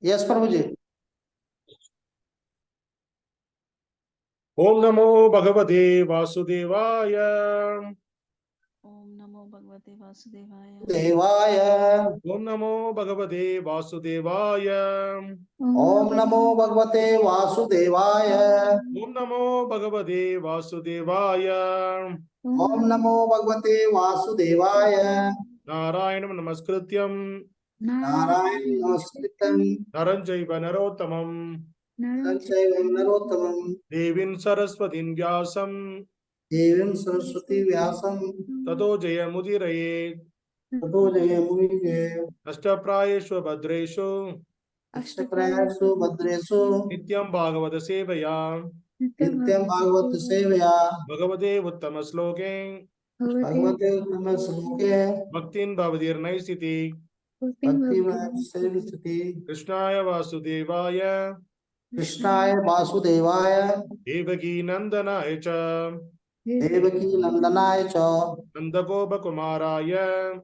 Yes, Prabhuji. Om Namo Bhagavate Vasudevaya. Om Namo Bhagavate Vasudevaya. Devaya. Om Namo Bhagavate Vasudevaya. Om Namo Bhagavate Vasudevaya. Om Namo Bhagavate Vasudevaya. Om Namo Bhagavate Vasudevaya. Narayanam Namaskrityam Narayan Namaskritam. Naranjaiva Narottamam Sanchaivam Narottamam. Devin Saraswatin Vyasam Devim Saraswati Vyasam. Tato Jayamudiraye Tato Jayamuni. Ashtaprayeshu Bhadreshu Ashtaprayasu Bhadresu. Nityam Bhagavata Sevaya Nityam Bhagavata Sevaya. Bhagavate Uttama Sloke Bhagavate Uttama Sloke. Bhaktin Bhavadir Naisiti Bhakti Sati. Krishnaya Vasudevaya Krishnaya Vasudevaya. Devaki Nandanaya cha Devaki Nandanaya cha. Nandagopa Kumaraya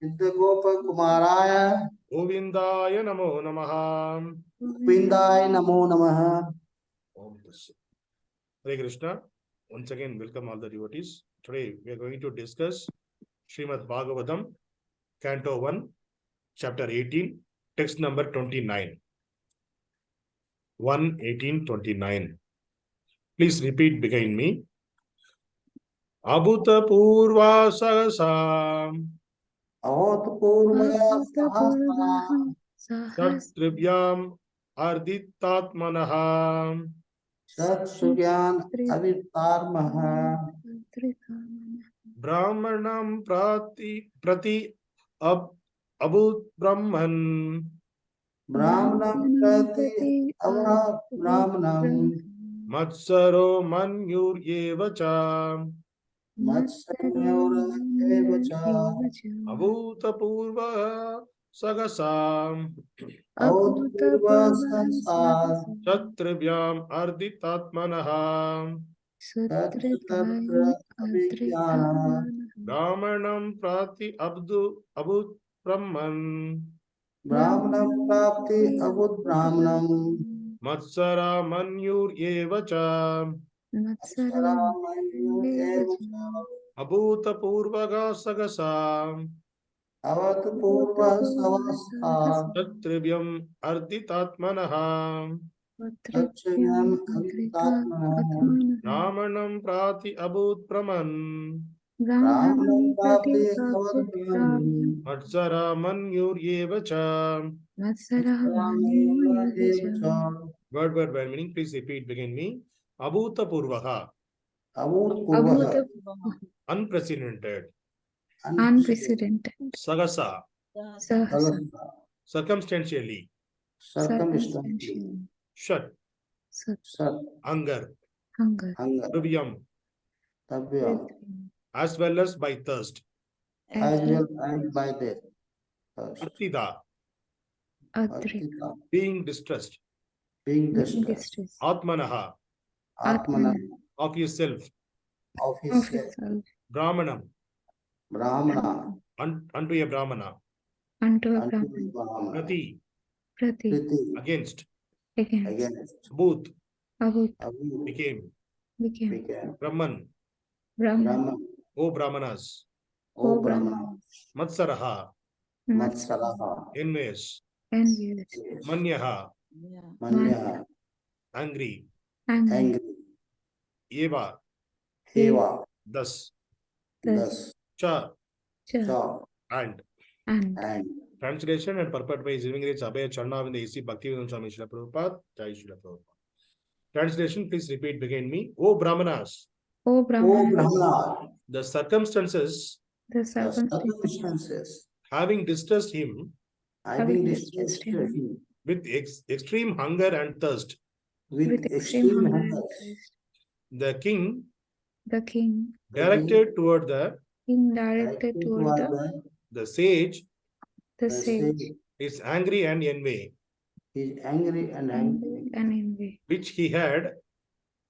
Nityagopa Kumaraya. Govindaya Namo Namaha. Vindaya Namo Namaha. Om Dasa. Hare Krishna. Once again, welcome all the devotees. Today we are going to discuss Srimad Bhagavatam, Canto 1, Chapter 18, text number 29. 1:18:29. Please repeat behind me. Abhūta-pūrvaḥ sahasā abhūta-pūrvaḥ sahasā. kṣut-tṛḍbhyām arditātmanaḥ Sat-sugyan abhūta-pūrvaḥ. brāhmaṇaṁ praty abhūd brahman Brāhmaṇaṁ praty brāhmaṇaṁ. matsaro manyur eva cha Matsaro eva cha. abhūta-pūrvaḥ sahasā Abhūta-pūrvaḥ sahasā. kṣut-tṛḍbhyām arditātmanaḥ kṣut-tṛḍbhyām. brāhmaṇaṁ praty abhūd brahman Brāhmaṇam prapti abhūd-brāhmaṇam. matsara manyur eva cha Saramayu eva cha. abhūta-pūrvaḥ sahasā Abhūta-pūrvaḥ sahasā. kṣut-tṛḍbhyām arditātmanaḥ Kṣut-tṛḍbhyām abhūta-pūrvaḥ. brāhmaṇaṁ praty abhūd brahman Brāhmaṇam prapti abhūd-brāhmaṇam. matsara manyur eva cha. Saramayu eva cha. Word meaning. Please repeat behind me. Abhūta-pūrvaḥ, Abhūta-pūrvaḥ. unprecedented. Unprecedented. Sahasā, Sahasā. circumstantially. Circumstantially. Shat, Sat. hunger. Hunger. Hunger. Tṛḍbhyām, Tabhyam. as well as by thirst. As well as by death. Attita, Adrika. being distressed. Being distressed. Distress. Atmanaḥ, Atmana. of yourself. Of Of his self. itself. Brāhmaṇaṁ, Brahmana. unto a brāhmana. Unto a Unto brahman. Brahmana. Praty, Praty. Priti. against. Against. Against. Abhūd, Abhūd. Abhūd. became. Became. Became. Brahman, Brahman. Brahman. O brahmanas. O Brahman. Brahman. Matsaraha, Matsaraha. envious. Envious. Manyaha, Manya. angry. Angry. Angry. Eva, Eva. thus. Thus. Cha, Cha. Cha. and. And. And. Translation and purport by His Living Grace Abhay Charnav in the A.C. Bhaktivedanta Swami Srila Purport. Jai Srila Purport. Translation, please repeat behind me. O brahmanas, O O Brahman. Brahmana. the circumstances The The circumstances. circumstances. having distressed him Having distressed distressed him. him. with extreme hunger and thirst, With extreme hunger hunger. and thirst. the king The king. directed toward the Indirected toward the sage the The sage. sage is angry and envy, is angry and angry, And envy. which he had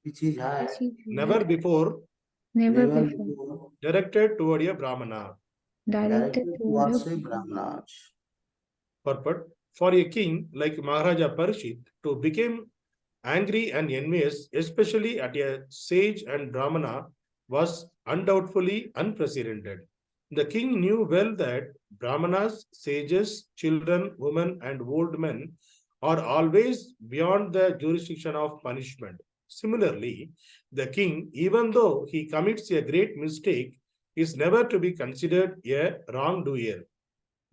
which is high. Which he never had before never Never before before directed toward a brahmana. directed directed toward towards a a Brahmanas. Purport. for a king like Mahārāja Parīkṣit to become angry and envious, especially at a sage and brahmana, was undoubtedly unprecedented. The king knew well that brahmanas, sages, children, women, and old men are always beyond the jurisdiction of punishment. Similarly, the king, even though he commits a great mistake, is never to be considered a wrongdoer.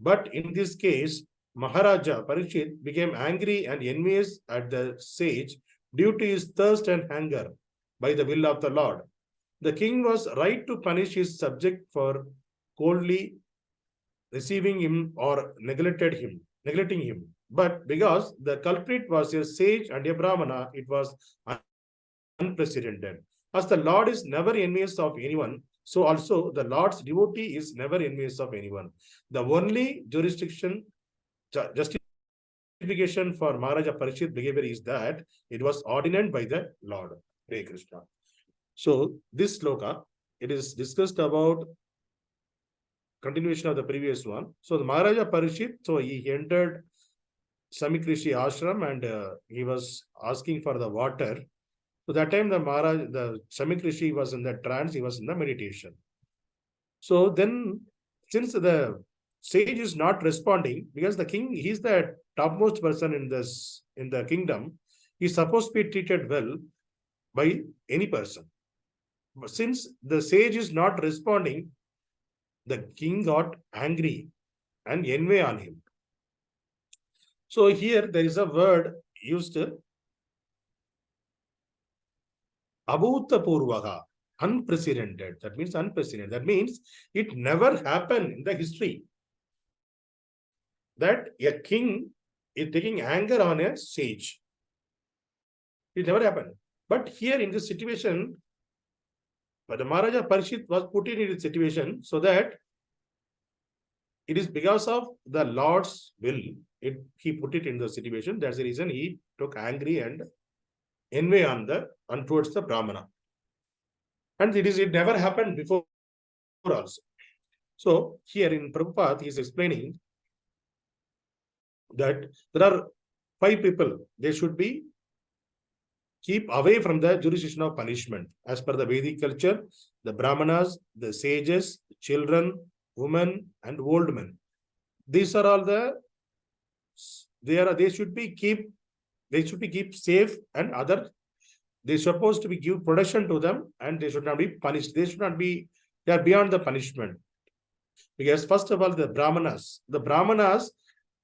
But in this case, Mahārāja Parīkṣit became angry and envious at the sage due to his thirst and hunger by the will of the Lord. The king was right to punish his subject for coldly receiving him or neglecting him. But because the culprit was a sage and a brahmana, it was unprecedented. As the Lord is never envious of anyone, so also the Lord's devotee is never envious of anyone. The only justification for Mahārāja Parīkṣit behavior is that it was ordained by the Lord. Hare Krishna. So this sloka, it is discussed about continuation of the previous one. So the Mahārāja Parīkṣit, so he entered Samikrishi ashram and he was asking for the water. So that time the Samikrishi was in the trance, he was in the meditation. So then, since the sage is not responding, because the king, he's the topmost person in the kingdom, he's supposed to be treated well by any person. But since the sage is not responding, the king got angry and envy on him. So here there is a word used, abhūta-pūrvaḥ, unprecedented. That means unprecedented. That means it never happened in the history that a king is taking anger on a sage. It never happened. But here in this situation, but the Mahārāja Parīkṣit was put in this situation so that it is because of the Lord's will. He put it in the situation. That's the reason he took angry and envy towards the brahmana. And it never happened before also. So here in Purport, he is explaining that there are 5 people. They should be keep away from the jurisdiction of punishment. As per the Vedic culture, the brahmanas, the sages, children, women, and old men. These are all they should be keep safe, and they supposed to be give protection to them, and they should not be punished. They are beyond the punishment. Because first of all, the brahmanas,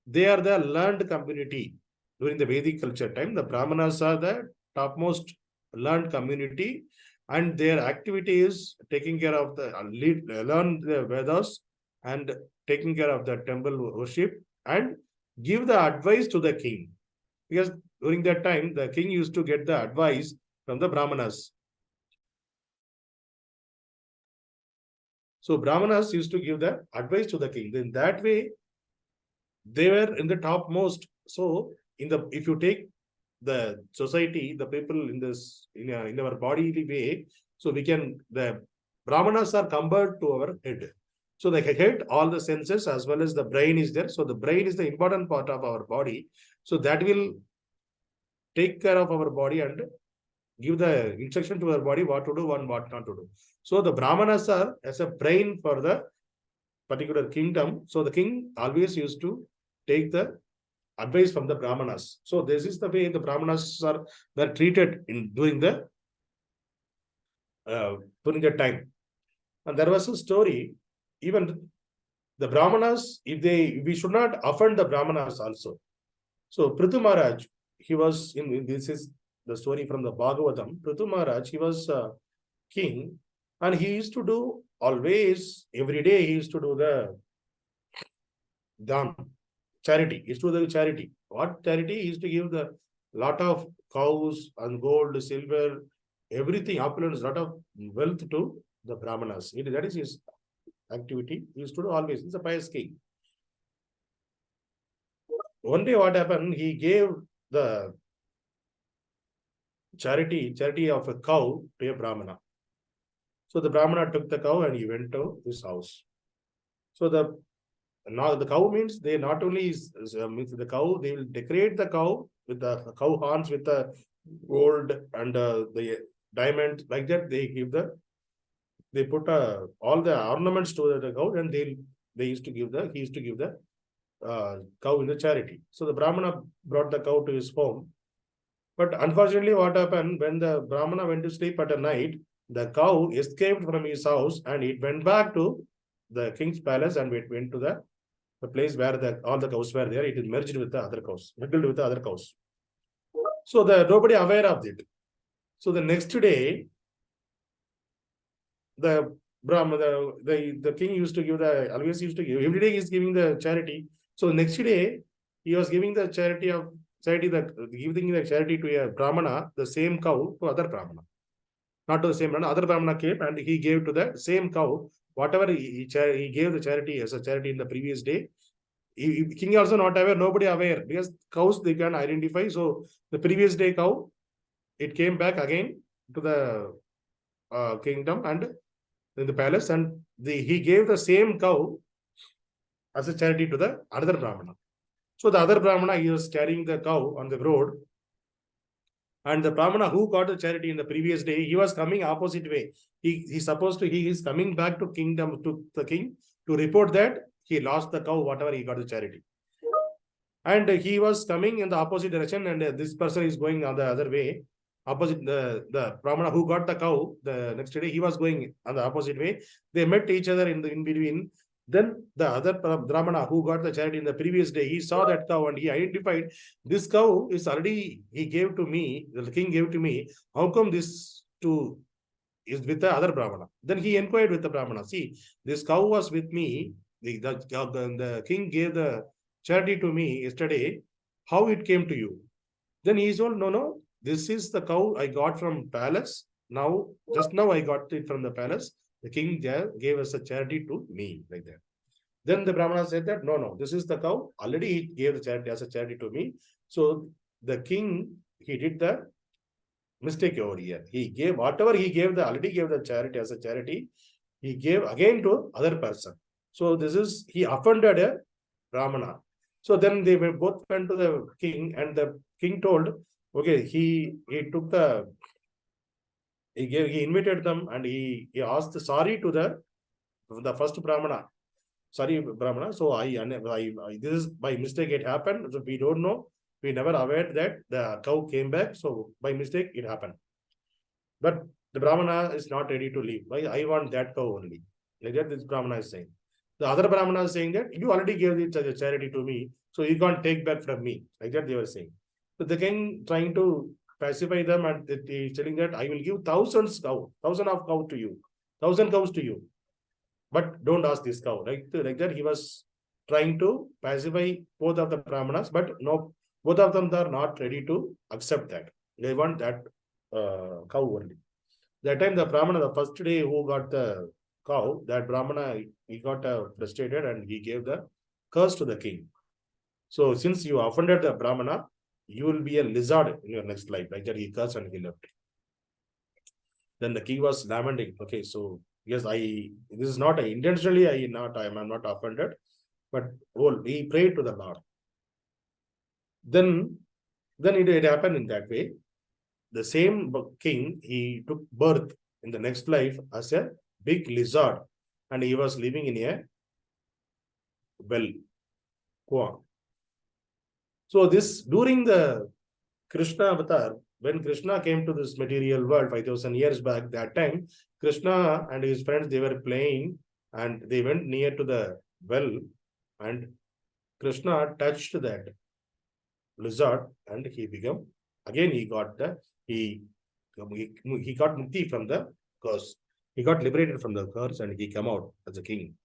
they are the learned community. During the Vedic culture time, the brahmanas are the topmost learned community, and their activity is taking care of learn the Vedas and taking care of the temple worship and give the advice to the king. Because during that time, the king used to get the advice from the brahmanas. So brahmanas used to give the advice to the king. In that way, they were in the topmost. So if you take the society, the people in our bodily way, so the brahmanas are compared to our head. So the head, all the senses as well as the brain is there. So the brain is the important part of our body. So that will take care of our body and give the instruction to our body what to do and what not to do. So the brahmanas are as a brain for the particular kingdom. So the king always used to take the advice from the brahmanas. So this is the way the brahmanas were treated during the time. And there was a story, even the brahmanas, we should not offend the brahmanas also. So Prithu Maharaj, he was this is the story from the Bhagavatam. Prithu Maharaj, he was a king, and he used to do always, every day he used to do the charity. He used to do the charity. What charity? He used to give the lot of cows and gold, silver, everything, opulence, lot of wealth to the brahmanas. That is his activity. He used to do always. He's a pious king. One day what happened, he gave the charity of a cow to a brahmana. So the brahmana took the cow and he went to his house. So the now the cow means they not only means the cow, they will decorate the cow with the cow horns with the gold and the diamond, like that. They put all the ornaments to the cow, and he used to give the cow in the charity. So the brahmana brought the cow to his home. But unfortunately, what happened when the brahmana went to sleep at night, the cow escaped from his house and it went back to the king's palace, and it went to the place where all the cows were there. It is merged with the other cows, mingled with the other cows. So nobody aware of it. So the next day, the king used to give always used to give, every day he is giving the charity. So next day, he was giving the giving the charity to a brahmana, the same cow to other brahmana. Not to the same brahmana, other brahmana came and he gave to the same cow, whatever he gave the charity as a charity in the previous day. King also not aware, nobody aware, because cows they can identify. So the previous day cow, it came back again to the kingdom and in the palace, and he gave the same cow as a charity to the other brahmana. So the other brahmana, he was carrying the cow on the road, and the brahmana who got the charity in the previous day, he was coming opposite way. He is coming back to the king to report that he lost the cow, whatever he got the charity. And he was coming in the opposite direction, and this person is going on the other way. Opposite the brahmana who got the cow the next day, he was going on the opposite way. They met each other in between. Then the other brahmana who got the charity in the previous day, he saw that cow and he identified, this cow is already he gave to me, the king gave to me. How come this is with the other brahmana? Then he inquired with the brahmana. See, this cow was with me. The king gave the charity to me yesterday. How it came to you? Then he told, no, this is the cow I got from palace. Just now I got it from the palace. The king gave us a charity to me, like that. Then the brahmana said that, no, this is the cow. Already he gave the charity as a charity to me. So the king, he did the mistake over here. He gave whatever he gave, already gave the charity as a charity. He gave again to other person. So he offended a brahmana. So then they both went to the king, and the king told, okay, he invited them, and he asked sorry to the first brahmana. Sorry, brahmana. So this is by mistake it happened. So we don't know. We never aware that the cow came back. So by mistake it happened. But the brahmana is not ready to leave. I want that cow only. Like that, this brahmana is saying. The other brahmana is saying that you already gave it as a charity to me, so you can't take back from me. Like that they were saying. So the king trying to pacify them, and he is telling that I will give 1,000 cows to you, 1,000 cows to you, but don't ask this cow. Like that he was trying to pacify both of the brahmanas, but no, both of them are not ready to accept that. They want that cow only. That time the brahmana, the first day who got the cow, that brahmana, he got frustrated and he gave the curse to the king. So since you offended the brahmana, you will be a lizard in your next life. Like that he cursed and he left. Then the king was lamenting. Okay, so yes, this is not intentionally, I am not offended, but he prayed to the Lord. Then it happened in that way. The same king, he took birth in the next life as a big lizard, and he was living in a well. So during the Krishna avatar, when Krishna came to this material world 5,000 years back, that time Krishna and his friends, they were playing, and they went near to the well, and Krishna touched that lizard, and he got mukti from the curse. He got liberated from the curse, and he came out as a king.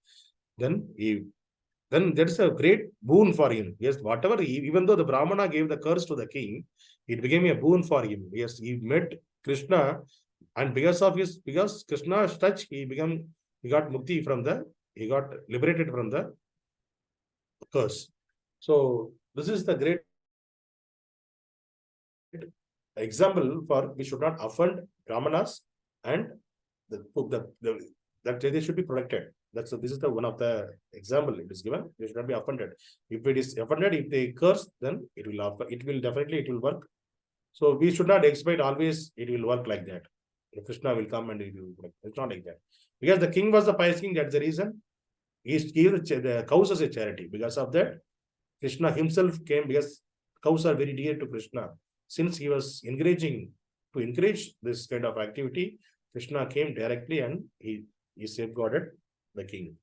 Then that's a great boon for him. Yes, whatever, even though the brahmana gave the curse to the king, it became a boon for him. Yes, he met Krishna, and because Krishna's touch, he got mukti he got liberated from the curse. So this is the great example for we should not offend brahmanas, and that they should be protected. This is the one of the example it is given. They should not be offended. If it is offended, if they curse, then it will definitely it will work. So we should not expect always it will work like that. Krishna will come and it will work. It's not like that. Because the king was the pious king, that's the reason. He gave the cows as a charity. Because of that, Krishna himself came, because cows are very dear to Krishna. Since he was to encourage this kind of activity, Krishna came directly and he safeguarded the king.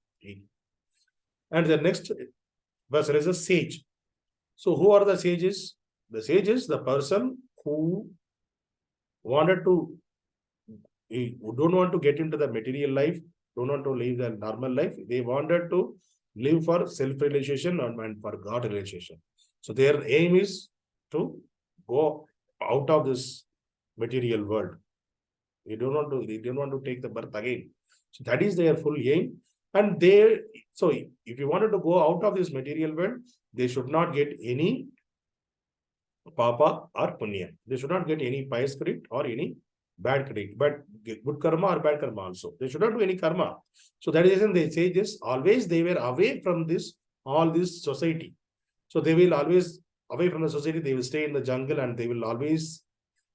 And the next verse is a sage. So who are the sages? The sage is the person who don't want to get into the material life, don't want to live the normal life. They wanted to live for self-realization and for God realization. So their aim is to go out of this material world. They don't want to take the birth again. So that is their full aim. And so if you wanted to go out of this material world, they should not get any papa or punya. They should not get any pious credit or any bad credit, but good karma or bad karma also. They should not do any karma. So that is the reason they say this. Always they were away from all this society. So they will always away from the society. They will stay in the jungle and they will always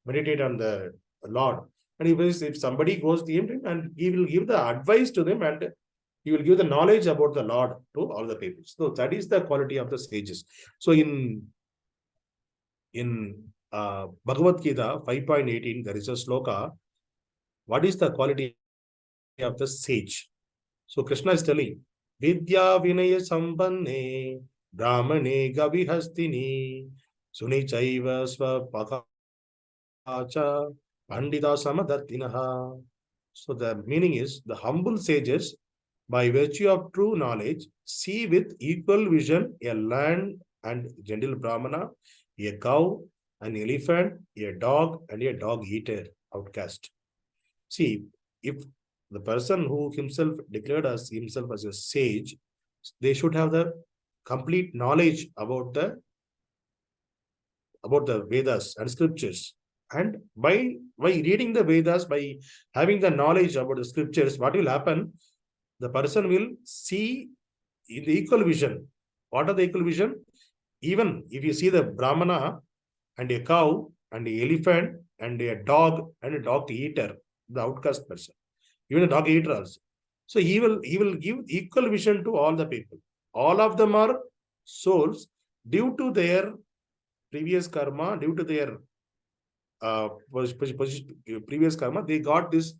meditate on the Lord. And if somebody goes to him and he will give the advice to them and he will give the knowledge about the Lord to all the people. So that is the quality of the sages. So in Bhagavad Gita 5.18, there is a sloka. What is the quality of the sage? So Krishna is telling, Vidya Vinaya Sambanne Brahmane Gavihastini Suni Chaiva Svapakacha Pandita Samadartinaha. So the meaning is, the humble sages, by virtue of true knowledge, see with equal vision a land and gentle brahmana, a cow, an elephant, a dog, and a dog eater, outcast. See, if the person who himself declared himself as a sage, they should have the complete knowledge about the Vedas and scriptures. And by reading the Vedas, by having the knowledge about the scriptures, what will happen? The person will see in the equal vision. What are the equal vision? Even if you see the brahmana and a cow and an elephant and a dog eater, the outcast person, even a dog eater also. So he will give equal vision to all the people. All of them are souls due to their previous karma, due to their previous karma. They got this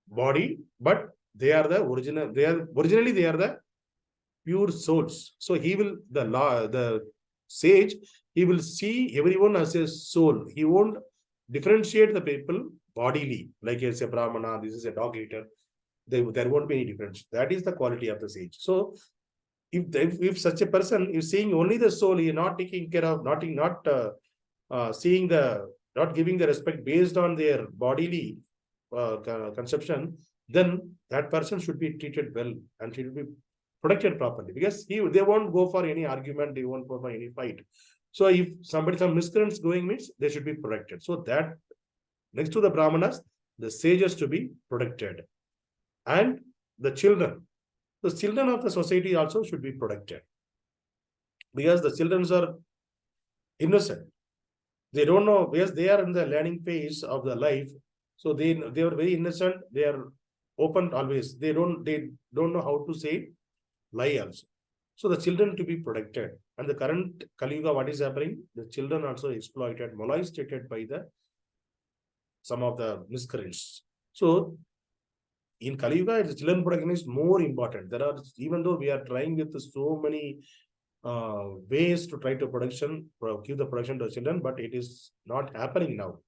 body, but they are the original. Originally they are the pure souls. So he will the sage, he will see everyone as a soul. He won't differentiate the people bodily, like it's a brahmana, this is a dog eater. There won't be any difference. That is the quality of the sage. So if such a person is seeing only the soul, he is not taking care of, not giving the respect based on their bodily conception, then that person should be treated well and should be protected properly, because they won't go for any argument, they won't go for any fight. So if some miscreants going means, they should be protected. So that next to the brahmanas, the sages to be protected. And the children of the society also should be protected, because the children are innocent. They don't know, because they are in the learning phase of the life. So they are very innocent. They are open always. They don't know how to say lie also. So the children to be protected. And the current Kali Yuga, what is happening? The children also exploited, molested by some of the miscreants. So in Kali Yuga, the children protection is more important. There are, even though we are trying with so many ways to try to give the protection to the children, but it is not happening now.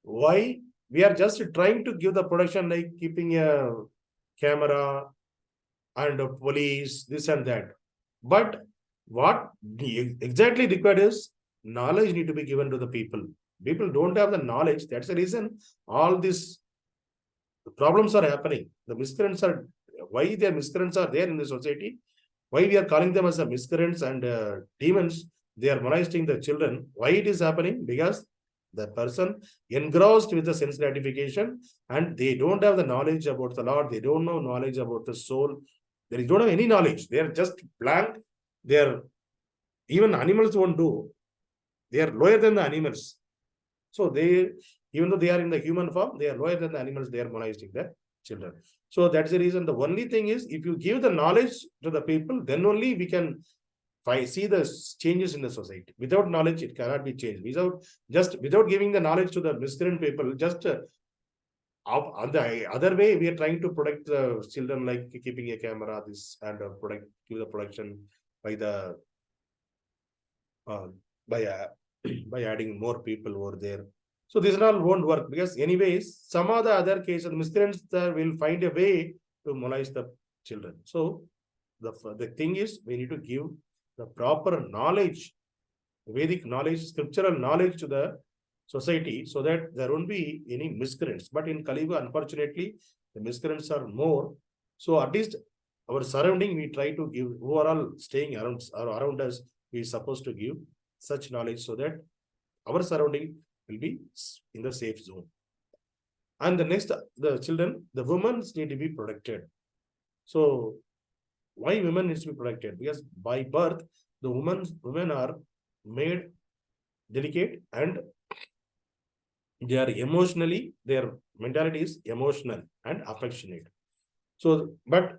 Why? We are just trying to give the protection, like keeping a camera and a police, this and that. But what exactly required is knowledge need to be given to the people. People don't have the knowledge. That's the reason all these problems are happening. The miscreants are, why their miscreants are there in the society? Why we are calling them as the miscreants and demons? They are molesting the children. Why it is happening? Because the person engrossed with the sense gratification and they don't have the knowledge about the Lord. They don't know knowledge about the soul. They don't have any knowledge. They are just blank. Even animals won't do. They are lower than the animals. So even though they are in the human form, they are lower than the animals. They are molesting the children. So that's the reason. The only thing is, if you give the knowledge to the people, then only we can see the changes in the society. Without knowledge, it cannot be changed. Without giving the knowledge to the miscreant people, on the other way, we are trying to protect the children, like keeping a camera, and give the protection by by adding more people over there. So this all won't work, because anyways, some of the other cases, miscreants will find a way to molest the children. So the thing is, we need to give the proper knowledge, Vedic knowledge, scriptural knowledge to the society, so that there won't be any miscreants. But in Kali Yuga, unfortunately, the miscreants are more. So at least our surrounding, we try to give, who are all staying around us, we are supposed to give such knowledge, so that our surrounding will be in the safe zone. And the next, the children, the women need to be protected. So why women needs to be protected? Because by birth, the women are made delicate, and they are emotionally, their mentality is emotional and affectionate. So, but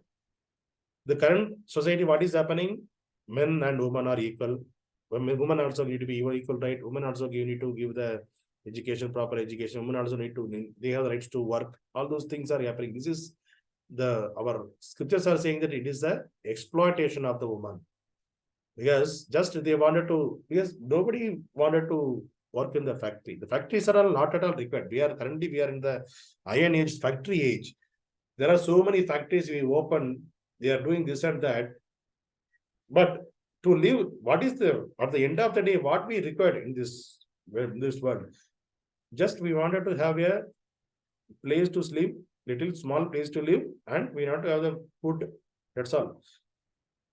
the current society, what is happening? Men and women are equal. Women also need to be equal, right? Women also need to give the education, proper education. Women also they have the rights to work. All those things are happening. This is our scriptures are saying that it is the exploitation of the woman. Because because nobody wanted to work in the factory. The factories are all not at all required. Currently we are in the iron age, factory age. There are so many factories we open, they are doing this and that. But to live, at the end of the day, what we required in this world? Just we wanted to have a place to sleep, little small place to live, and we want to have the food. That's all.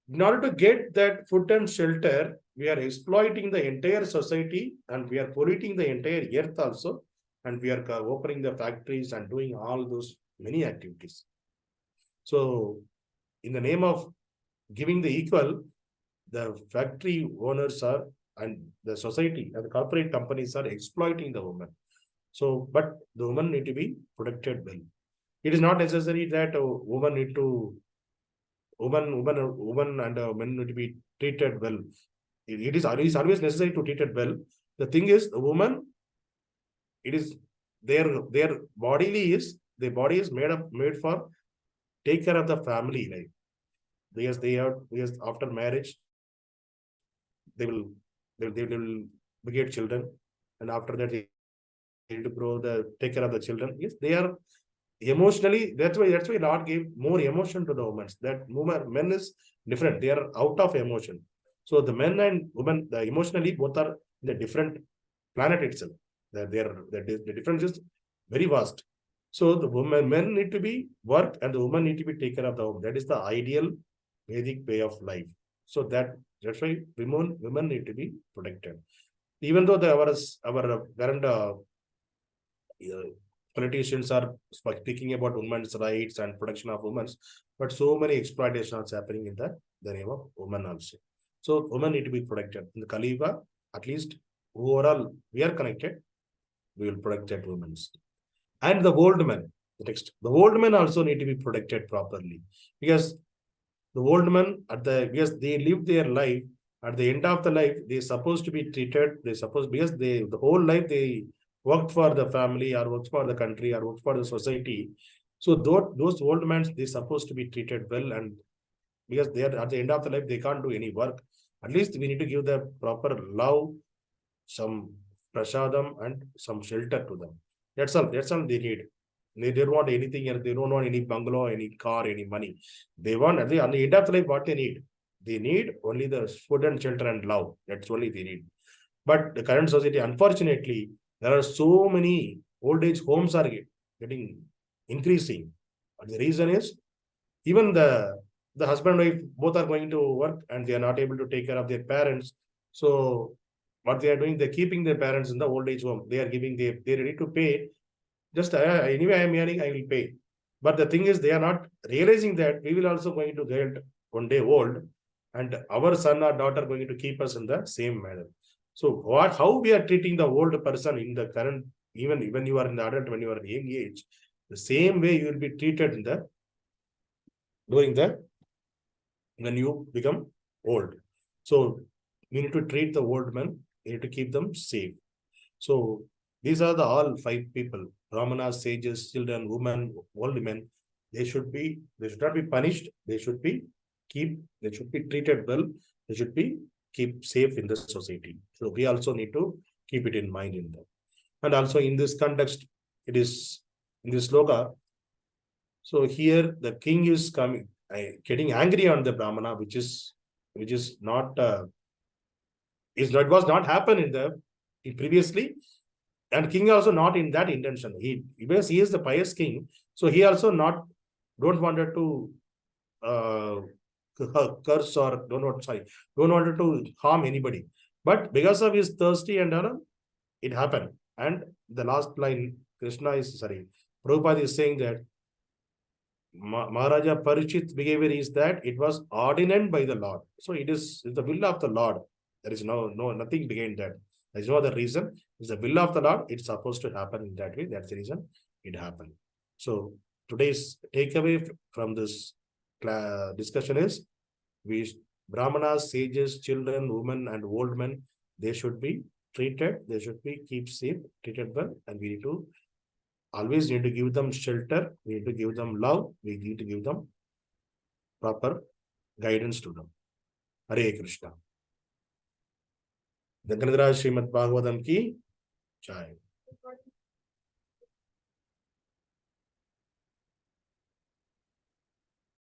In order to get that food and shelter, we are exploiting the entire society, and we are polluting the entire earth also, and we are opening the factories and doing all those many activities. So in the name of giving the equal, the factory owners and the society and the corporate companies are exploiting the woman. So, but the women need to be protected well. It is not necessary that women and men need to be treated well. It is always necessary to treat it well. The thing is, the woman, it is their body is made for take care of the family life. Because after marriage, they will beget children, and after that they need to take care of the children. Yes, they are emotionally, that's why Lord gave more emotion to the women. Men is different, they are out of emotion. So the men and women, the emotionally both are in a different planet itself. The difference is very vast. So the men need to be work, and the woman need to be taken care of the home. That is the ideal Vedic way of life. So that's why women need to be protected. Even though our current politicians are speaking about women's rights and protection of women, but so many exploitations happening in the name of women also. So women need to be protected. In the Kali Yuga, at least overall, we are connected. We will protect that women. And the old men, the old men also need to be protected properly, because the old men because they live their life, at the end of the life, they're supposed to be treated. Because the whole life they worked for the family, or worked for the country, or worked for the society. So those old men, they're supposed to be treated well, and because they are at the end of the life, they can't do any work. At least we need to give the proper love, some prasadam, and some shelter to them. That's all they need. They don't want anything else. They don't want any bungalow, any car, any money. They want, on the end of the life, what they need? They need only the food and shelter and love. That's only they need. But the current society, unfortunately, there are so many old age homes are getting increasing. But the reason is, even the husband and wife both are going to work, and they are not able to take care of their parents. So what they are doing, they're keeping their parents in the old age home. They are they're ready to pay. Just anyway, I am earning, I will pay. But the thing is, they are not realizing that we will also going to get one day old, and our son or daughter going to keep us in the same manner. So how we are treating the old person in the current, even when you are in the adult, when you are in young age, the same way you will be treated in the when you become old. So we need to treat the old men, we need to keep them safe. So these are the all 5 people: brahmanas, sages, children, women, old men. They should not be punished. They should be treated well. They should be keep safe in the society. So we also need to keep it in mind in that. And also in this context, it is in this sloka. So here the king is coming, getting angry on the brahmana, which is not it was not happen in previously, and king also not in that intention. Because he is the pious king, so he also don't wanted to curse or don't wanted to harm anybody. But because of his thirsty and it happened. And the last line, Prabhupada is saying that Mahārāja Parīkṣit behavior is that it was ordained by the Lord. So it is the will of the Lord. There is nothing behind that. There is no other reason. It's the will of the Lord. It's supposed to happen in that way. That's the reason it happened. So today's takeaway from this discussion is brahmanas, sages, children, women, and old men, they should be treated. They should be kept safe, treated well, and we need to always need to give them shelter. We need to give them love. We need to give them proper guidance to them. Hare Krishna. Dhananjaya Srimad Bhagavatam ki jai.